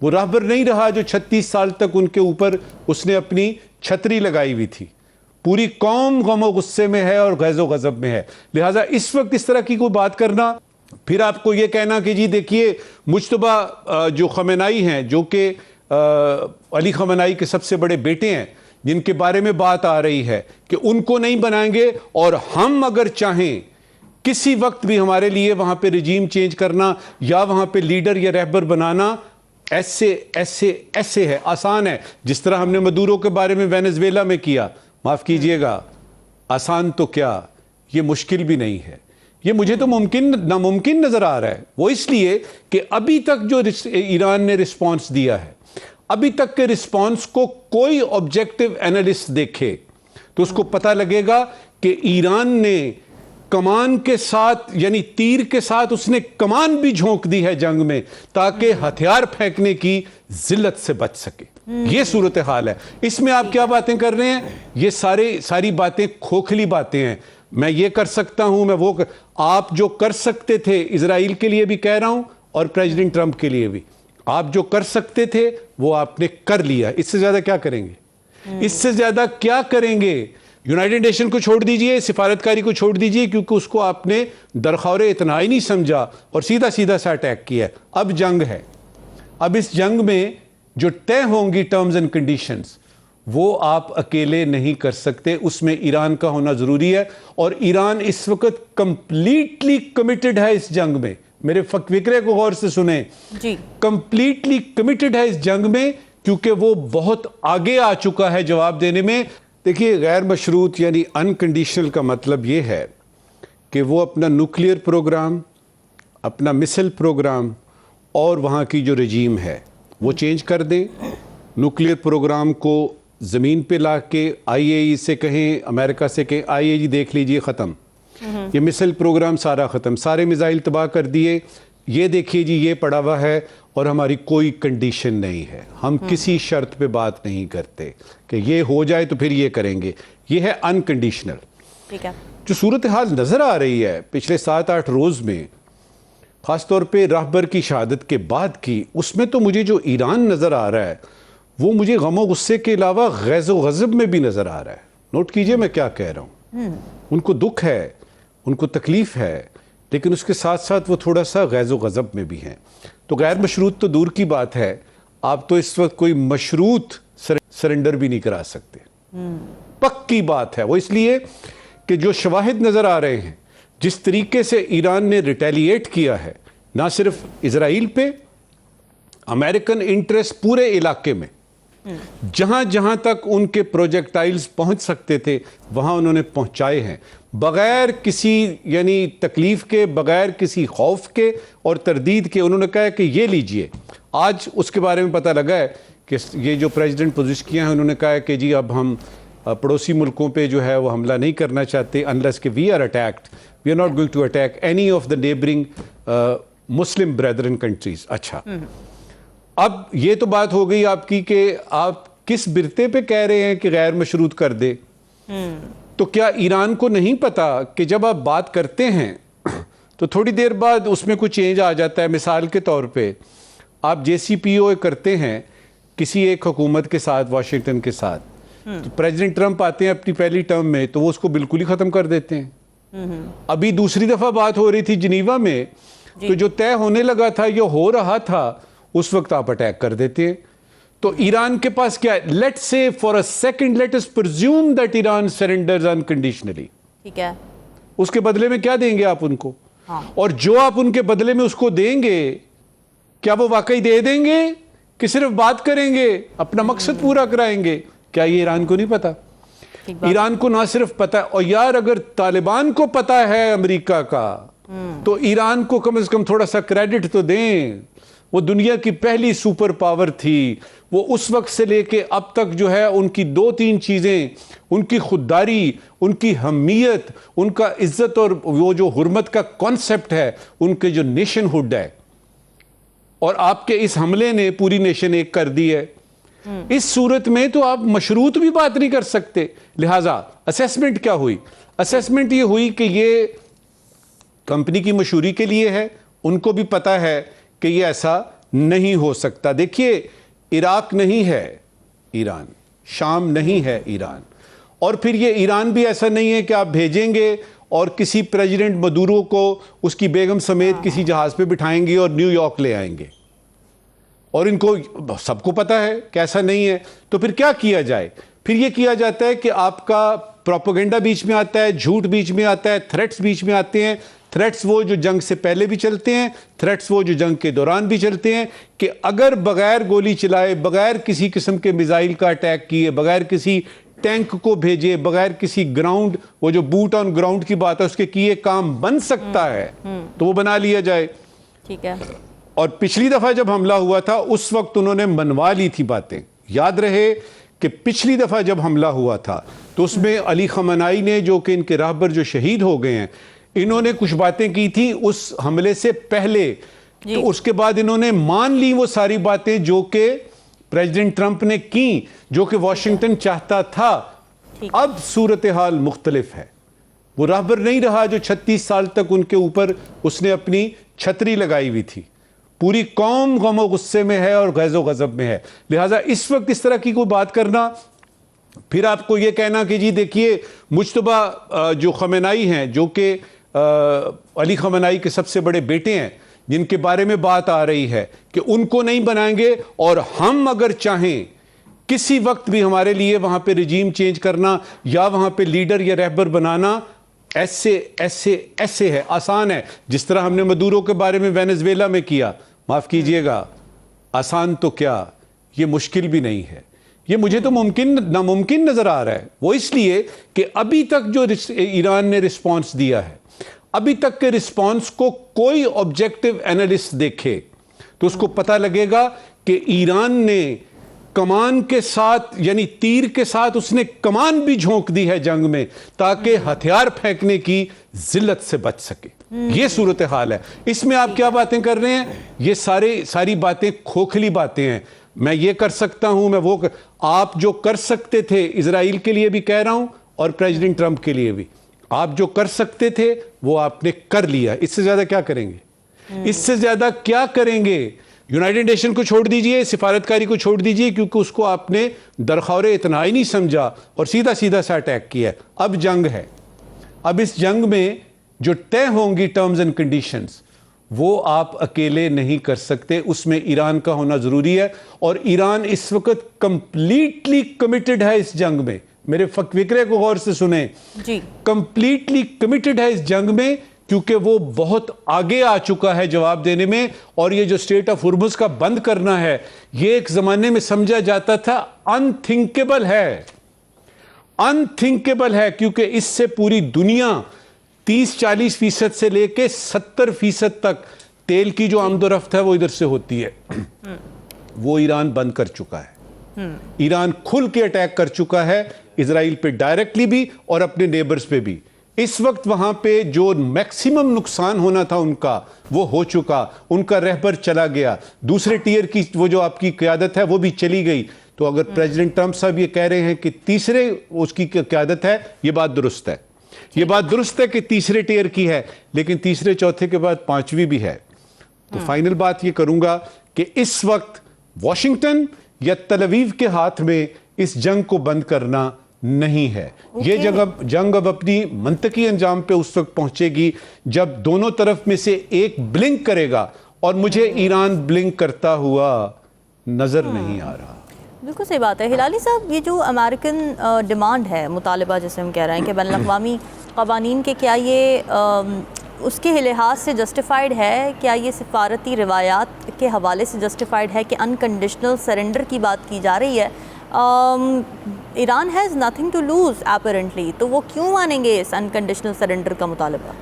वो राहबर नहीं रहा जो 36 साल तक उनके ऊपर उसने अपनी छतरी लगाई हुई थी। पूरी कौम गमो गुस्से में है और गैज़ो गज़ब में है। लिहाजा इस वक्त इस तरह की कोई बात करना, फिर आपको ये कहना कि जी देखिए मुज्तबा जो खमेनाई हैं, जो कि अली खमेनाई के सबसे बड़े बेटे हैं, जिनके बारे में बात आ रही है कि उनको नहीं बनाएंगे और हम अगर चाहें किसी वक्त भी हमारे लिए वहां पे रिजीम चेंज करना या वहां पे लीडर या रहबर बनाना ऐसे ऐसे ऐसे है, आसान है। जिस तरह हमने मदूरो के बारे में वेनेजुएला में किया, माफ कीजिएगा, आसान तो क्या, ये मुश्किल भी नहीं है। ये मुझे तो नामुमकिन नजर आ रहा है। वो इसलिए कि अभी तक जो ईरान ने रिस्पॉन्स दिया है, अभी तक के रिस्पॉन्स को कोई ऑब्जेक्टिव एनालिस्ट देखे तो उसको पता लगेगा कि ईरान ने कमान के साथ, यानी तीर के साथ उसने कमान भी झोंक दी है जंग में, ताकि हथियार फेंकने की जिल्लत से बच सके। ये सूरत हाल है। इसमें आप क्या बातें कर रहे हैं? ये सारी बातें खोखली बातें हैं। मैं ये कर सकता हूं, मैं वो आप जो कर सकते थे, इजराइल के लिए भी कह रहा हूं और प्रेसिडेंट ट्रंप के लिए भी, आप जो कर सकते थे वो आपने कर लिया। इससे ज्यादा क्या करेंगे? इससे ज्यादा क्या करेंगे? यूनाइटेड नेशन को छोड़ दीजिए, सिफारतकारी को छोड़ दीजिए, क्योंकि उसको आपने दरखौरे इतना ही नहीं समझा और सीधा सीधा सा अटैक किया। अब जंग है। अब इस जंग में जो तय होंगी टर्म्स एंड कंडीशंस, वो आप अकेले नहीं कर सकते। उसमें ईरान का होना जरूरी है और ईरान इस वक्त कंप्लीटली कमिटेड है इस जंग में। मेरे फिक्रे को गौर से सुने जी, कंप्लीटली कमिटेड है इस जंग में, क्योंकि वो बहुत आगे आ चुका है जवाब देने में। देखिए, गैर मशरूत यानी अनकंडीशनल का मतलब ये है कि वो अपना न्यूक्लियर प्रोग्राम, अपना मिसाइल प्रोग्राम और वहाँ की जो रजीम है वो चेंज कर दें। न्यूक्लियर प्रोग्राम को ज़मीन पे ला के IAEA से कहें, अमेरिका से कहें IAEA जी देख लीजिए ख़त्म, ये मिसाइल प्रोग्राम सारा ख़त्म, सारे मिसाइल तबाह कर दिए, ये देखिए जी ये पड़ा हुआ है और हमारी कोई कंडीशन नहीं है, हम किसी शर्त पे बात नहीं करते कि ये हो जाए तो फिर ये करेंगे। ये है अनकंडीशनल। ठीक है। जो सूरत हाल नज़र आ रही है पिछले 7-8 रोज़ में, ख़ासतौर पे राहबर की शहादत के बाद की, उसमें तो मुझे जो ईरान नज़र आ रहा है वो मुझे गमो गुस्से के अलावा गैज़ो गज़ब में भी नज़र आ रहा है। नोट कीजिए मैं क्या कह रहा हूँ। उनको दुख है, उनको तकलीफ़ है, लेकिन उसके साथ साथ वो थोड़ा सा गैज़ो गज़ब में भी हैं। तो गैर मशरूत तो दूर की बात है, आप तो इस वक्त कोई मशरूत सरेंडर भी नहीं करा सकते। पक्की बात है वो, इसलिए कि जो शवाहिद नज़र आ रहे हैं, जिस तरीके से ईरान ने रिटेलिएट किया है, ना सिर्फ इजराइल पे, अमेरिकन इंटरेस्ट पूरे इलाके में, जहां जहां तक उनके प्रोजेक्टाइल्स पहुंच सकते थे वहां उन्होंने पहुंचाए हैं, बगैर किसी यानी तकलीफ के, बगैर किसी खौफ के और तरदीद के। उन्होंने कहा कि ये लीजिए। आज उसके बारे में पता लगा है कि ये जो प्रेसिडेंट पोजीशन हैं, उन्होंने कहा कि जी अब हम पड़ोसी मुल्कों पे जो है वो हमला नहीं करना चाहते, अनलेस कि we are attacked, we are not going to attack any of the neighbouring Muslim brethren countries. अच्छा, अब ये तो बात हो गई आपकी कि आप किस बिरते पे कह रहे हैं कि गैर मशरूत कर दे। तो क्या ईरान को नहीं पता कि जब आप बात करते हैं तो थोड़ी देर बाद उसमें कुछ चेंज आ जाता है? मिसाल के तौर पे आप JCPOA करते हैं किसी एक हुकूमत के साथ, वाशिंगटन के साथ, तो प्रेसिडेंट ट्रंप आते हैं अपनी पहली टर्म में तो वो उसको बिल्कुल ही ख़त्म कर देते हैं। अभी दूसरी दफ़ा बात हो रही थी जिनीवा में, तो जो तय होने लगा था, ये हो रहा था, उस वक्त आप अटैक कर देते हैं। तो ईरान के पास क्या है? Let's say for a second, let us presume that Iran surrenders unconditionally. ठीक है। उसके बदले में क्या देंगे आप उनको? हाँ। और जो आप उनके बदले में उसको देंगे, क्या वो वाकई दे देंगे कि सिर्फ बात करेंगे, अपना मकसद पूरा कराएंगे? क्या ये ईरान को नहीं पता? ईरान को ना सिर्फ पता है, और यार अगर तालिबान को पता है अमेरिका का, तो ईरान को कम से कम थोड़ा सा क्रेडिट तो दें। वो दुनिया की पहली सुपर पावर थी। वो उस वक्त से लेके अब तक जो है उनकी 2-3 चीजें, उनकी खुददारी, उनकी हमीयत, उनका इज्जत और वो जो हुर्मत का कॉन्सेप्ट है, उनके जो नेशनहुड है, और आपके इस हमले ने पूरी नेशन एक कर दी है। इस सूरत में तो आप मशरूत भी बात नहीं कर सकते। लिहाजा असेसमेंट क्या हुई? असेसमेंट ये हुई कि ये कंपनी की मशहूरी के लिए है, उनको भी पता है कि ये ऐसा नहीं हो सकता। देखिए, इराक नहीं है ईरान, शाम नहीं है ईरान, और फिर ये ईरान भी ऐसा नहीं है कि आप भेजेंगे और किसी प्रेसिडेंट मदुरो को उसकी बेगम समेत किसी जहाज पे बिठाएंगे और न्यूयॉर्क ले आएंगे, और इनको सबको पता है कि ऐसा नहीं है। तो फिर क्या किया जाए? फिर ये किया जाता है कि आपका प्रोपेगेंडा बीच में आता है, झूठ बीच में आता है, थ्रेट्स बीच में आते हैं। थ्रेट्स वो जो जंग से पहले भी चलते हैं, थ्रेट्स वो जो जंग के दौरान भी चलते हैं कि अगर बगैर गोली चलाए, बगैर किसी किस्म के मिसाइल का अटैक किए, बगैर किसी टैंक को भेजे, बगैर किसी ग्राउंड, वो जो बूट ऑन ग्राउंड की बात है, उसके किए काम बन सकता है तो वो बना लिया जाए। ठीक है। और पिछली दफा जब हमला हुआ था उस वक्त उन्होंने मनवा ली थी बातें। याद रहे कि पिछली दफा जब हमला हुआ था तो उसमें अली खमनाई ने, जो कि इनके राहबर जो शहीद हो गए हैं, इन्होंने कुछ बातें की थी उस हमले से पहले। तो उसके बाद इन्होंने मान ली वो सारी बातें जो कि प्रेसिडेंट ट्रंप ने की, जो कि वॉशिंगटन चाहता था। अब सूरत हाल मुख्तलिफ है। वो राहबर नहीं रहा जो 36 साल तक उनके ऊपर उसने अपनी छतरी लगाई हुई थी। पूरी कौम गम गुस्से में है और गैज़ो गज़ब में है। लिहाजा इस वक्त इस तरह की कोई बात करना, फिर आपको यह कहना कि जी देखिए मुज्तबा जो खमेनाई हैं, जो कि अली खमनाई के सबसे बड़े बेटे हैं, जिनके बारे में बात आ रही है कि उनको नहीं बनाएंगे, और हम अगर चाहें किसी वक्त भी हमारे लिए वहां पे रिजीम चेंज करना या वहां पे लीडर या रहबर बनाना ऐसे ऐसे ऐसे है, आसान है। जिस तरह हमने मदुरो के बारे में वेनेजुएला में किया, माफ कीजिएगा, आसान तो क्या, ये मुश्किल भी नहीं है। ये मुझे तो नामुमकिन नजर आ रहा है। वो इसलिए कि अभी तक जो ईरान ने रिस्पॉन्स दिया है, अभी तक के रिस्पॉन्स को कोई ऑब्जेक्टिव एनालिस्ट देखे तो उसको पता लगेगा कि ईरान ने कमान के साथ, यानी तीर के साथ उसने कमान भी झोंक दी है जंग में, ताकि हथियार फेंकने की जिल्लत से बच सके। ये सूरत हाल है। इसमें आप क्या बातें कर रहे हैं? ये सारी बातें खोखली बातें हैं। मैं ये कर सकता हूं, मैं वो आप जो कर सकते थे, इजराइल के लिए भी कह रहा हूं और प्रेसिडेंट ट्रंप के लिए भी, आप जो कर सकते थे वो आपने कर लिया। इससे ज्यादा क्या करेंगे? इससे ज्यादा क्या करेंगे? यूनाइटेड नेशन को छोड़ दीजिए, सिफारतकारी को छोड़ दीजिए, क्योंकि उसको आपने दरखौरे इतना ही नहीं समझा और सीधा सीधा सा अटैक किया। अब जंग है। अब इस जंग में जो तय होंगी टर्म्स एंड कंडीशंस, वो आप अकेले नहीं कर सकते। उसमें ईरान का होना जरूरी है, और ईरान इस वक्त कंप्लीटली कमिटेड है इस जंग में। मेरे फिक्रे को गौर से सुने जी, कंप्लीटली कमिटेड है इस जंग में, क्योंकि वो बहुत आगे आ चुका है जवाब देने में। और ये जो स्टेट ऑफ हुर्मुज का बंद करना है, ये एक जमाने में समझा जाता था अनथिंकेबल है, अनथिंकेबल है, क्योंकि इससे पूरी दुनिया 30-40% से लेके 70% तक तेल की जो आमदोरफ्त है वो इधर से होती है। वो ईरान बंद कर चुका है। ईरान खुल के अटैक कर चुका है इजराइल पे, डायरेक्टली भी और अपने नेबर्स पे भी। इस वक्त वहां पे जो मैक्सिमम नुकसान होना था उनका, वो हो चुका। उनका रहबर चला गया, दूसरे टीयर की वो जो आपकी क़यादत है वो भी चली गई। तो अगर प्रेसिडेंट ट्रंप साहब ये कह रहे हैं कि तीसरे उसकी क़यादत है, ये बात दुरुस्त है। ये बात दुरुस्त है कि तीसरे टीयर की है, लेकिन तीसरे चौथे के बाद पांचवी भी है। तो फाइनल बात ये करूंगा कि इस वक्त वॉशिंगटन या तल अवीव के हाथ में इस जंग को बंद करना नहीं है। ये जंग अब अपनी मंतकी अंजाम पे उस वक्त पहुंचेगी जब दोनों तरफ में से एक ब्लिंक करेगा, और मुझे ईरान ब्लिंक करता हुआ नजर नहीं आ रहा। बिल्कुल सही बात है। हिलाली साहब, ये जो अमेरिकन डिमांड है, मुतालबा जिसे हम कह रहे हैं कि बैनुल-अक़वामी क़वानीन के, क्या ये उसके लिहाज से जस्टिफाइड है? क्या ये सिफारती रिवायात के हवाले से जस्टिफाइड है कि अनकंडीशनल सरेंडर की बात की जा रही है? Iran has nothing to lose apparently, तो वो क्यों मानेंगे इस अनकंडीशनल सरेंडर का मुतालबा?